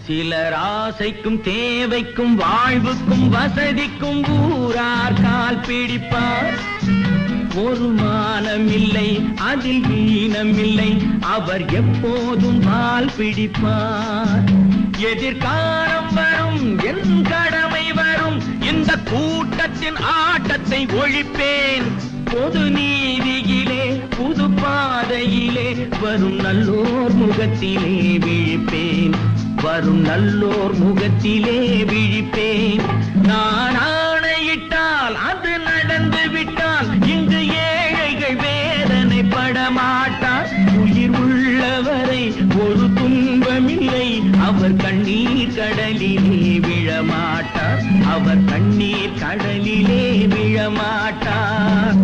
சிலர் ஆசைக்கும் தேவைக்கும் வாழ்வுக்கும் வசதிக்கும் ஊரார் கால் பிடிப்பார். ஒரு மானமில்லை அதில் ஈனமில்லை, அவர் எப்போதும் கால் பிடிப்பார். எதிர்காலம் வரும், என் கடமை வரும், இந்த கூட்டத்தின் ஆட்டத்தை ஒழிப்பேன். பொது நீதியிலே புது பாதையிலே வரும் நல்லோர் முகத்திலே விழிப்பேன். வரும் நல்லோர் முகத்திலே விழிப்பேன். நான் ஆணையிட்டால் அது நடந்து விட்டால் இங்கு ஏழைகள் வேதனைப்பட மாட்டார். உயிர் உள்ளவரை ஒரு துன்பமில்லை, அவர் கண்ணீர் கடலிலே விழமாட்டார். அவர் கண்ணீர் கடலிலே விழமாட்டார்.